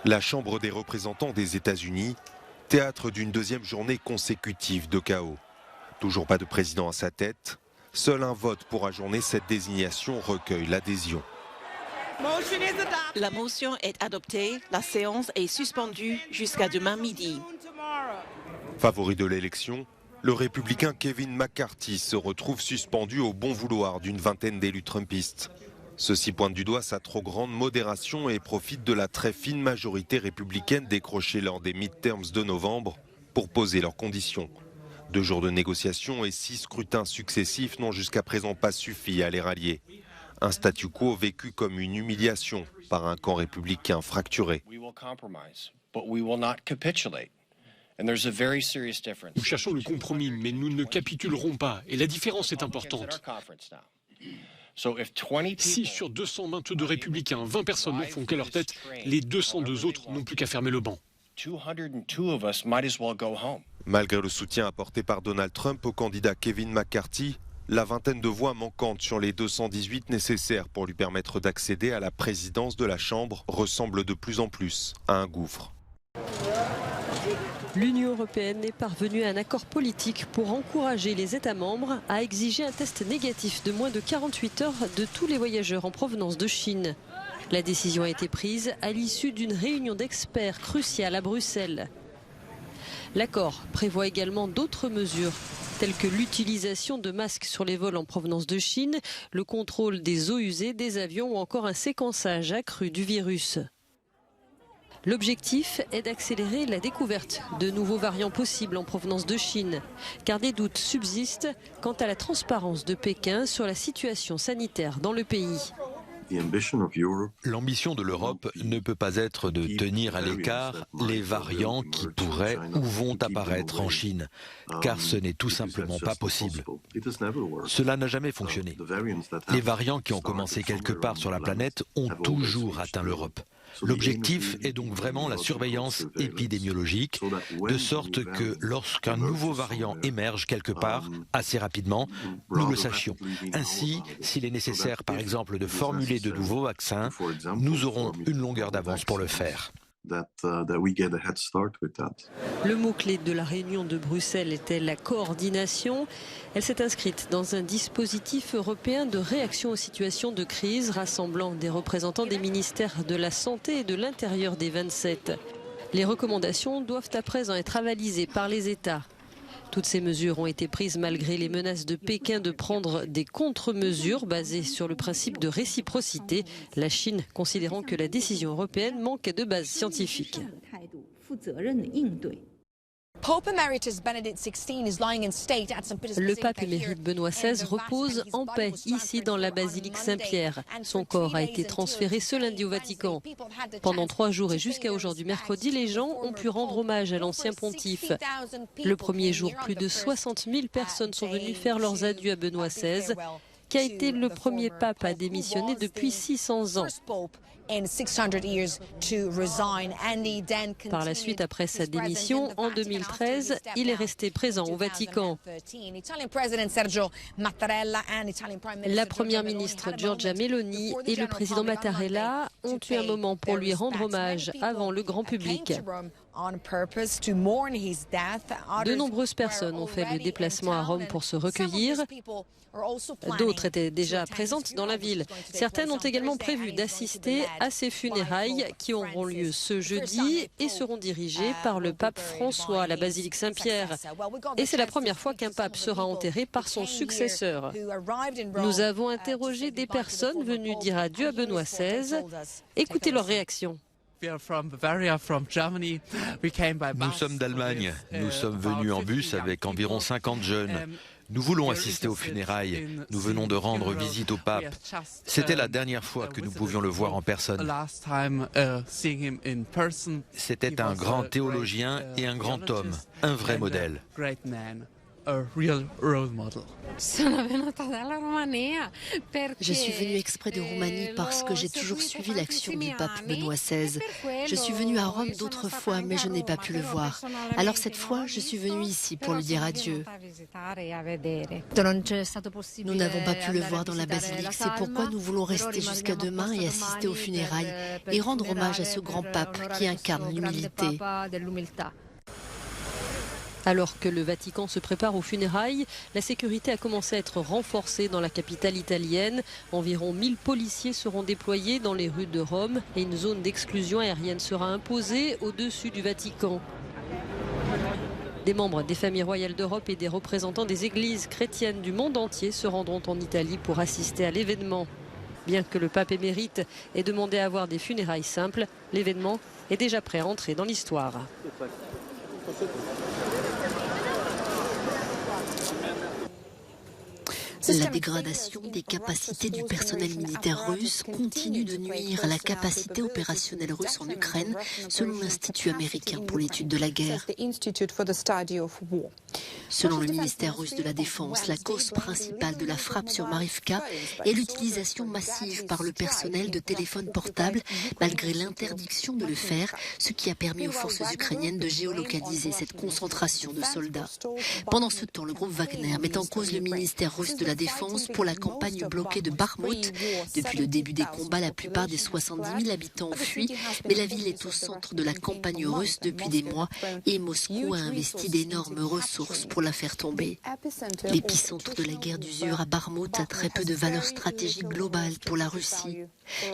La Chambre des représentants des États-Unis, théâtre d'une deuxième journée consécutive de chaos. Toujours pas de président à sa tête, seul un vote pour ajourner cette désignation recueille l'adhésion. La motion est adoptée, la séance est suspendue jusqu'à demain midi. Favori de l'élection, le républicain Kevin McCarthy se retrouve suspendu au bon vouloir d'une vingtaine d'élus trumpistes. Ceux-ci pointent du doigt sa trop grande modération et profitent de la très fine majorité républicaine décrochée lors des midterms de novembre pour poser leurs conditions. 2 jours de négociations et 6 scrutins successifs n'ont jusqu'à présent pas suffi à les rallier. Un statu quo vécu comme une humiliation par un camp républicain fracturé. Nous cherchons le compromis, mais nous ne capitulerons pas. Et la différence est importante. Si sur 222 républicains, 20 personnes n'en font qu'à leur tête, les 202 autres n'ont plus qu'à fermer le banc. Malgré le soutien apporté par Donald Trump au candidat Kevin McCarthy, la vingtaine de voix manquantes sur les 218 nécessaires pour lui permettre d'accéder à la présidence de la Chambre ressemble de plus en plus à un gouffre. L'Union européenne est parvenue à un accord politique pour encourager les États membres à exiger un test négatif de moins de 48 heures de tous les voyageurs en provenance de Chine. La décision a été prise à l'issue d'une réunion d'experts cruciale à Bruxelles. L'accord prévoit également d'autres mesures, telles que l'utilisation de masques sur les vols en provenance de Chine, le contrôle des eaux usées des avions ou encore un séquençage accru du virus. L'objectif est d'accélérer la découverte de nouveaux variants possibles en provenance de Chine, car des doutes subsistent quant à la transparence de Pékin sur la situation sanitaire dans le pays. L'ambition de l'Europe ne peut pas être de tenir à l'écart les variants qui pourraient ou vont apparaître en Chine, car ce n'est tout simplement pas possible. Cela n'a jamais fonctionné. Les variants qui ont commencé quelque part sur la planète ont toujours atteint l'Europe. L'objectif est donc vraiment la surveillance épidémiologique, de sorte que lorsqu'un nouveau variant émerge quelque part, assez rapidement, nous le sachions. Ainsi, s'il est nécessaire par exemple de formuler de nouveaux vaccins, nous aurons une longueur d'avance pour le faire. Le mot-clé de la réunion de Bruxelles était la coordination. Elle s'est inscrite dans un dispositif européen de réaction aux situations de crise rassemblant des représentants des ministères de la Santé et de l'Intérieur des 27. Les recommandations doivent à présent être avalisées par les États. Toutes ces mesures ont été prises malgré les menaces de Pékin de prendre des contre-mesures basées sur le principe de réciprocité, la Chine considérant que la décision européenne manque de base scientifique. Le pape émérite Benoît XVI repose en paix ici dans la basilique Saint-Pierre. Son corps a été transféré ce lundi au Vatican. Pendant 3 jours et jusqu'à aujourd'hui mercredi, les gens ont pu rendre hommage à l'ancien pontife. Le premier jour, plus de 60 000 personnes sont venues faire leurs adieux à Benoît XVI, qui a été le premier pape à démissionner depuis 600 ans. Par la suite, après sa démission, en 2013, il est resté présent au Vatican. La première ministre Giorgia Meloni et le président Mattarella ont eu un moment pour lui rendre hommage avant le grand public. De nombreuses personnes ont fait le déplacement à Rome pour se recueillir. D'autres étaient déjà présentes dans la ville. Certaines ont également prévu d'assister à ces funérailles qui auront lieu ce jeudi et seront dirigées par le pape François à la basilique Saint-Pierre. Et c'est la première fois qu'un pape sera enterré par son successeur. Nous avons interrogé des personnes venues dire adieu à Benoît XVI. Écoutez leur réaction. Nous sommes d'Allemagne. Nous sommes venus en bus avec environ 50 jeunes. Nous voulons assister aux funérailles. Nous venons de rendre visite au pape. C'était la dernière fois que nous pouvions le voir en personne. C'était un grand théologien et un grand homme, un vrai modèle. Je suis venue exprès de Roumanie parce que j'ai toujours suivi l'action du pape Benoît XVI. Je suis venue à Rome d'autres fois, mais je n'ai pas pu le voir. Alors cette fois, je suis venue ici pour lui dire adieu. Nous n'avons pas pu le voir dans la basilique, c'est pourquoi nous voulons rester jusqu'à demain et assister aux funérailles et rendre hommage à ce grand pape qui incarne l'humilité. Alors que le Vatican se prépare aux funérailles, la sécurité a commencé à être renforcée dans la capitale italienne. Environ 1000 policiers seront déployés dans les rues de Rome et une zone d'exclusion aérienne sera imposée au-dessus du Vatican. Des membres des familles royales d'Europe et des représentants des églises chrétiennes du monde entier se rendront en Italie pour assister à l'événement. Bien que le pape émérite ait demandé à avoir des funérailles simples, l'événement est déjà prêt à entrer dans l'histoire. La dégradation des capacités du personnel militaire russe continue de nuire à la capacité opérationnelle russe en Ukraine, selon l'Institut américain pour l'étude de la guerre. Selon le ministère russe de la Défense, la cause principale de la frappe sur Marivka est l'utilisation massive par le personnel de téléphones portables, malgré l'interdiction de le faire, ce qui a permis aux forces ukrainiennes de géolocaliser cette concentration de soldats. Pendant ce temps, le groupe Wagner met en cause le ministère russe de la Défense pour la campagne bloquée de Bakhmout. Depuis le début des combats, la plupart des 70 000 habitants ont fui, mais la ville est au centre de la campagne russe depuis des mois et Moscou a investi d'énormes ressources pour la faire tomber. L'épicentre de la guerre d'usure à Bakhmout a très peu de valeur stratégique globale pour la Russie.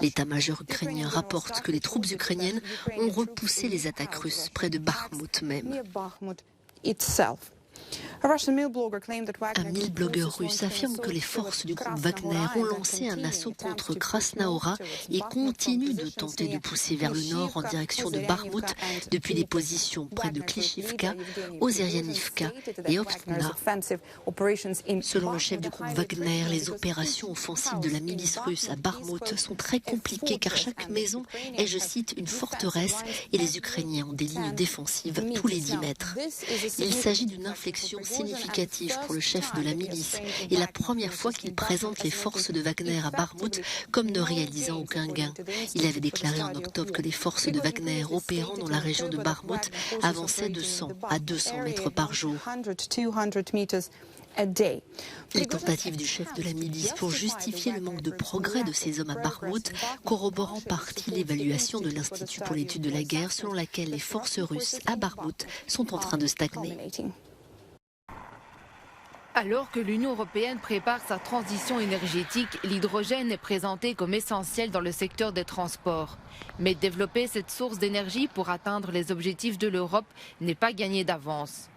L'état-major ukrainien rapporte que les troupes ukrainiennes ont repoussé les attaques russes près de Bakhmout même. Un blogueur russe affirme que les forces du groupe Wagner ont lancé un assaut contre Krasnaora et continuent de tenter de pousser vers le nord en direction de Bakhmout depuis des positions près de Klishivka, Ozerianivka et Optna. Selon le chef du groupe Wagner, les opérations offensives de la milice russe à Bakhmout sont très compliquées car chaque maison est, je cite, une forteresse et les Ukrainiens ont des lignes défensives tous les 10 mètres. Il s'agit d'une inflexion significative pour le chef de la milice et la première fois qu'il présente les forces de Wagner à Bakhmout comme ne réalisant aucun gain. Il avait déclaré en octobre que les forces de Wagner opérant dans la région de Bakhmout avançaient de 100 à 200 mètres par jour. Les tentatives du chef de la milice pour justifier le manque de progrès de ces hommes à Bakhmout corroborent en partie l'évaluation de l'Institut pour l'étude de la guerre selon laquelle les forces russes à Bakhmout sont en train de stagner. Alors que l'Union européenne prépare sa transition énergétique, l'hydrogène est présenté comme essentiel dans le secteur des transports. Mais développer cette source d'énergie pour atteindre les objectifs de l'Europe n'est pas gagné d'avance.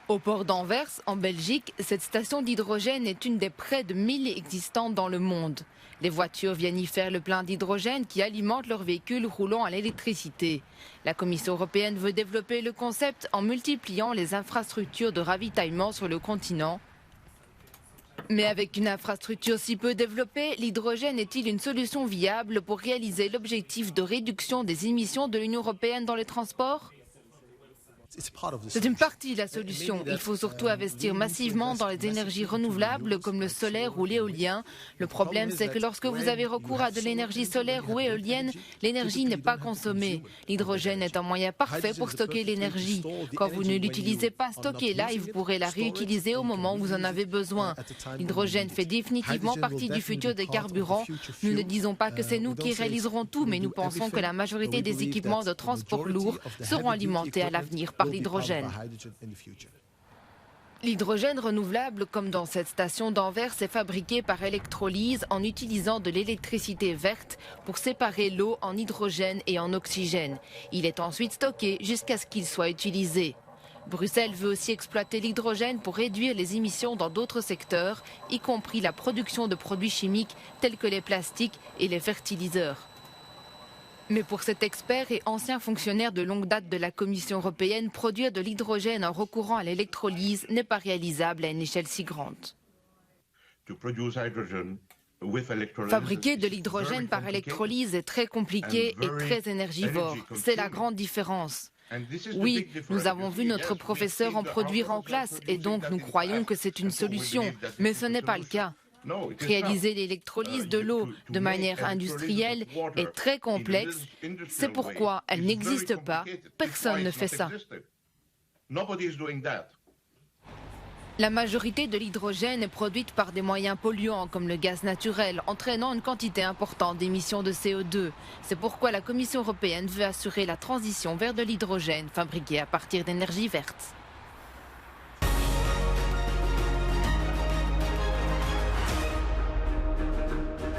Au port d'Anvers, en Belgique, cette station d'hydrogène est une des près de 1000 existantes dans le monde. Les voitures viennent y faire le plein d'hydrogène qui alimente leurs véhicules roulant à l'électricité. La Commission européenne veut développer le concept en multipliant les infrastructures de ravitaillement sur le continent. Mais avec une infrastructure si peu développée, l'hydrogène est-il une solution viable pour réaliser l'objectif de réduction des émissions de l'Union européenne dans les transports ? C'est une partie de la solution. Il faut surtout investir massivement dans les énergies renouvelables comme le solaire ou l'éolien. Le problème, c'est que lorsque vous avez recours à de l'énergie solaire ou éolienne, l'énergie n'est pas consommée. L'hydrogène est un moyen parfait pour stocker l'énergie. Quand vous ne l'utilisez pas, stockez-la et vous pourrez la réutiliser au moment où vous en avez besoin. L'hydrogène fait définitivement partie du futur des carburants. Nous ne disons pas que c'est nous qui réaliserons tout, mais nous pensons que la majorité des équipements de transport lourd seront alimentés à l'avenir par l'hydrogène. L'hydrogène renouvelable, comme dans cette station d'Anvers, est fabriqué par électrolyse en utilisant de l'électricité verte pour séparer l'eau en hydrogène et en oxygène. Il est ensuite stocké jusqu'à ce qu'il soit utilisé. Bruxelles veut aussi exploiter l'hydrogène pour réduire les émissions dans d'autres secteurs, y compris la production de produits chimiques tels que les plastiques et les fertiliseurs. Mais pour cet expert et ancien fonctionnaire de longue date de la Commission européenne, produire de l'hydrogène en recourant à l'électrolyse n'est pas réalisable à une échelle si grande. Fabriquer de l'hydrogène par électrolyse est très compliqué et très énergivore. C'est la grande différence. Oui, nous avons vu notre professeur en produire en classe et donc nous croyons que c'est une solution, mais ce n'est pas le cas. Réaliser l'électrolyse de l'eau de manière industrielle est très complexe, c'est pourquoi elle n'existe pas, personne ne fait ça. La majorité de l'hydrogène est produite par des moyens polluants comme le gaz naturel, entraînant une quantité importante d'émissions de CO2. C'est pourquoi la Commission européenne veut assurer la transition vers de l'hydrogène fabriqué à partir d'énergie verte.